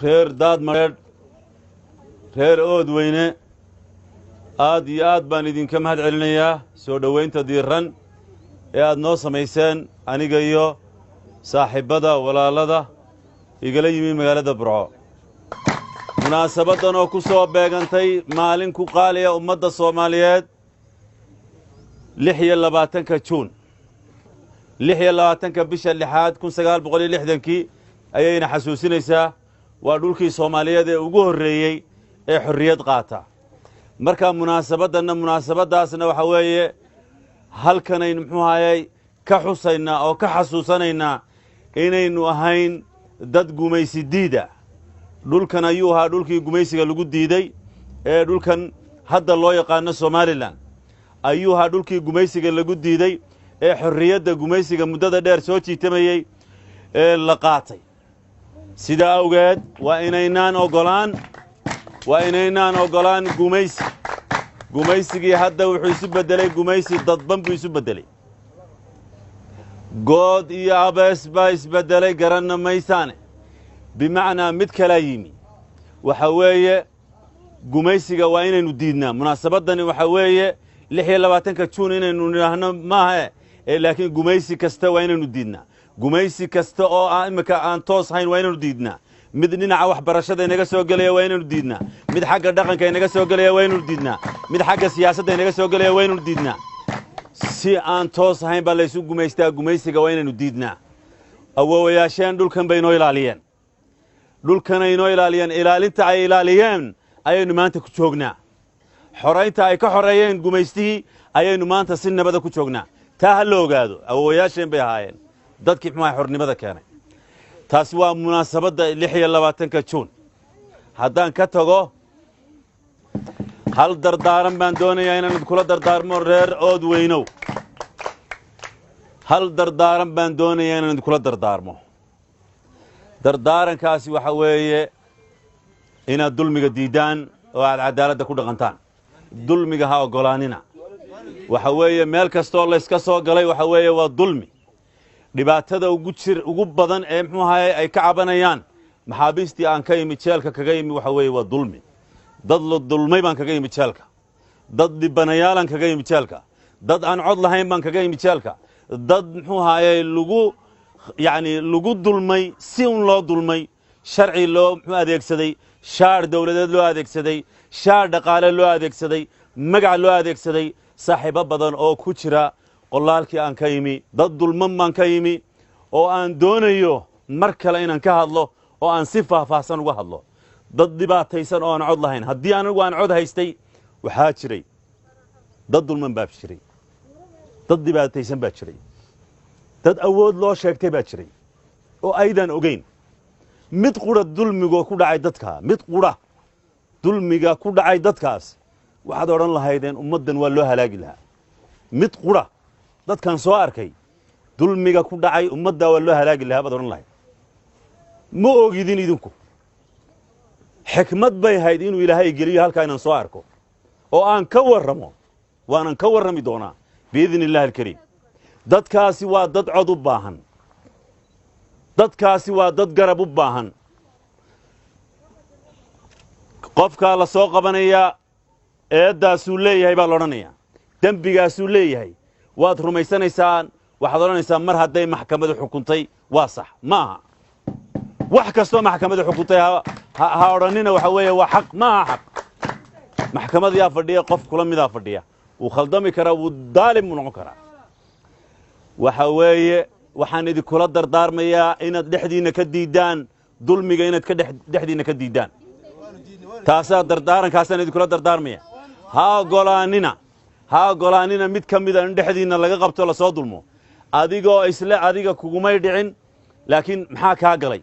reer daad mareedh reer oodweyne aad iyo aad baan idinka mahad celinayaa soo dhowaynta diiran ee aad noo samayseen aniga iyo saaxiibbada walaalada igala yimi magaalada burco munaasabaddan oo ku soo beegantay maalin ku qaaliya ummadda Soomaaliyeed 26 Juun 26 bisha 6 1960 ayayna xasuusinaysaa waa dhulkii Soomaaliyeed ee ugu horreeyay ee xorriyad qaata marka munaasabadaasna waxa weeye halkan aynu muxuu ahaayay ka xusaynaa oo ka xasuusanaynaa inaynu ahayn dad gumaysi diida dhulkan ayuu ahaa dhulkii gumaysiga lagu diiday ee dhulkan hadda loo yaqaano Somaliland ayuu ahaa dhulkii gumaysiga lagu diiday ee xorriyadda gumaysiga muddada dheer soo jiitamayay ee la qaatay sida awgeed waa inaynaan ogolaan gumaysigii hadda wuxuu isu beddelay gumaysi dadban buu isu beddelay good iyo abees baa isbeddelay garanna maysaane bimacnaa mid kala yimi waxa weeye gumaysiga waa inaynu diidnaa munaasabaddani waxa weeye 26 Juun inaynu nidhaahno maaha laakiin gumaysi kasta waa inaynu diidnaa gumaysi kasta oo imika aan toos hayn waa inaynu diidnaa mid dhinaca waxbarashada inaga soo galaya waa inaynu diidnaa mid xagga dhaqanka inaga soo galaya waa inaynu diidnaa mid xagga siyaasadda inaga soo galaya waa inaynu diidnaa si aan toos hayn baa laysu gumaystaa gumaysiga waa inaynu diidnaa awoowayaasheen dhulkan bay inoo ilaaliyeen ilaalinta ay ilaaliyeen ayaynu maanta ku joognaa xoraynta ay ka xoreeyeen gumaystihii ayaynu maanta si nabada ku joognaa taa ha la ogaado awoowayaasheen bay ahaayeen dadkii maxaa xornimada keenay taasi waa munaasabadda 26 Juun haddaan ka tago hal dardaaran baan doonayaa inaan kula dardaarmo reer oodweynow hal dardaaran baan doonayaa inaan kula dardaarmo dardaarankaasi waxa weeye inaad dulmiga diidaan oo aad cadaaladda ku dhaqantaan dulmiga ha ogolaanina waxa weeye meel kastoo la iska soo galay waxa weeye waa dulmi dhibaatada ugu badan ee muxuu ahaayay ay ka cabanayaan maxaabiistii aan ka yimi jeelka kaga yimi waxa weeye waa dulmi dad la dulmay baan kaga yimi jeelka dad dhibanayaalan kaga yimi jeelka dad aan cod lahayn baan kaga yimi jeelka dad muxuu ahaayay lagu dulmay si un loo dulmay sharci loo muxuu adeegsaday shaar dawladeed loo adeegsaday shaar dhaqaale loo adeegsaday magac loo adeegsaday saaxiibo badan oo ku jira qolaalkii aan ka yimi dad dulman baan ka yimi oo aan doonayo mar kale inaan ka hadlo oo aan si faahfaahsan uga hadlo dad dhibaataysan oo aan cod lahayn haddii anigu aan cod haystay waxaa jiray dad dulman baa jiray dad dhibaataysan baa jiray dad awood loo sheegtay baa jiray oo aydan ogeyn mid qura dulmiga ku dhacay dadka mid qura dulmiga ku dhacay dadkaas waxaad oran lahaydeen ummadan waa loo halaagi lahaa mid qura dadkan soo arkay dulmiga ku dhacay ummadda waa loo halaagi lahaa baad oran lahayd ma ogidin idinku xikmad bay hayd inuu ilaahay geliyo halka inaan soo arko oo aan ka warramo waanan ka warrami doonaa biidni illaahi alkariim dadkaasi waa dad cod u baahan dadkaasi waa dad garab u baahan qofka la soo qabanaya eedaasuu leeyahay baa la odhanayaa dembigaasuu leeyahay waad rumaysanaysaan waxaad odhanaysaa mar hadday maxkamadu xukuntay waa sax maaha wax kastoo maxkamadu xukuntay ha odhanina waxa weeye waa xaq maaha xaq maxkamadayaa fadhiya qof kula midaa fadhiya wuu khaldami karaa wuu daalim u noqon karaa waxa weeye waxaan idinkula dardaarmayaa inaad dhexdiinna ka diidaan dulmiga inaad dhexdiinna ka diidaan taasaa dardaarankaasaan idinkula dardaarmaya ha ogolaanina mid ka mida in dhexdiinna laga qabto la soo dulmo adigoo isle adiga kugumay dhicin laakiin maxaa kaa galay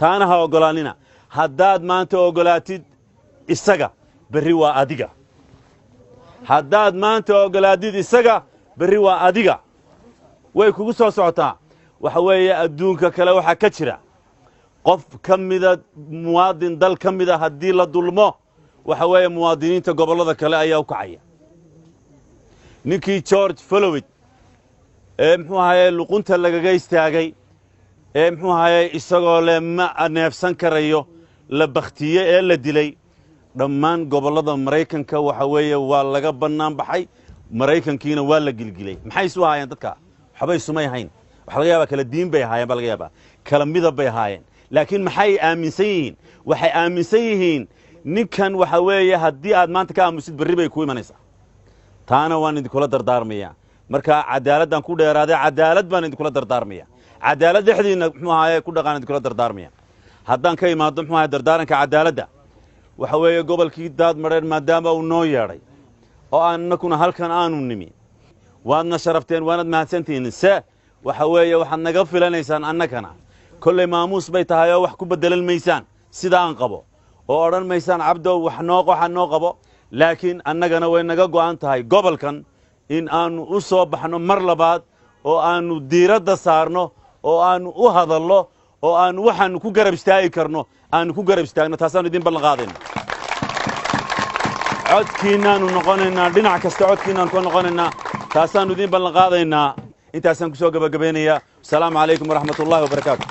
taana ha ogolaanina haddaad maanta ogolaatid isaga berri waa adiga haddaad maanta ogolaatid isaga berri waa adiga way kugu soo socotaa waxa weeye adduunka kale waxaa ka jira qof ka mida muwaadin dal ka mida haddii la dulmo waxa weeye muwaadiniinta gobollada kale ayaa u kacaya ninkii George Floyd ee muxuu ahaayay luqunta lagaga istaagay ee muxuu ahaayay isagoo le ma neefsan karayo la baktiyey ee la dilay dhammaan gobollada maraykanka waxa weeye waa laga bannaan baxay maraykankiina waa la gilgilay maxay isu ahaayeen dadka waxbay isumay ahayn waxa laga yaabaa kala diin bay ahaayeen baa laga yaabaa kala midab bay ahaayeen laakiin maxay aaminsan yihiin waxay aaminsan yihiin ninkan waxa weeye haddii aad maanta ka aamusid berri bay ku imanaysaa taana waan idinkula dardaarmaya marka cadaaladdan ku dheeraaday cadaalad baan idinkula dardaarmaya cadaalad dhexdiina muxuu ahaayey ku dhaqaan idinkula dardaarmaya haddaan ka imaado muxuu ahaayey dardaaranka cadaaladda waxa weeye gobolkii daad madheedh maadaama uu noo yeedhay oo annakuna halkan aanu nimi waadna sharafteen waanad mahadsantihiin se waxa weeye waxaad naga filanaysaan annakana kolley maamuus bay tahay oo wax ku beddelan maysaan sida aan qabo oo odhan maysaan cabdow waxa noo qabo laakiin annagana way naga go'an tahay gobolkan in aanu u soo baxno mar labaad oo aanu diiradda saarno oo aanu u hadallo oo aanu waxaanu ku garab istaagi karno aanu ku garab istaagno taasaanu idin ballan qaadayna codkiinaanu noqonaynaa dhinac kasta codkiinaanu ka noqonaynaa taasaanu idin ballan qaadaynaa intaasaan ku soo gabagabaynayaa asalaamu calaykum waraxmatullaahi wabarakaatu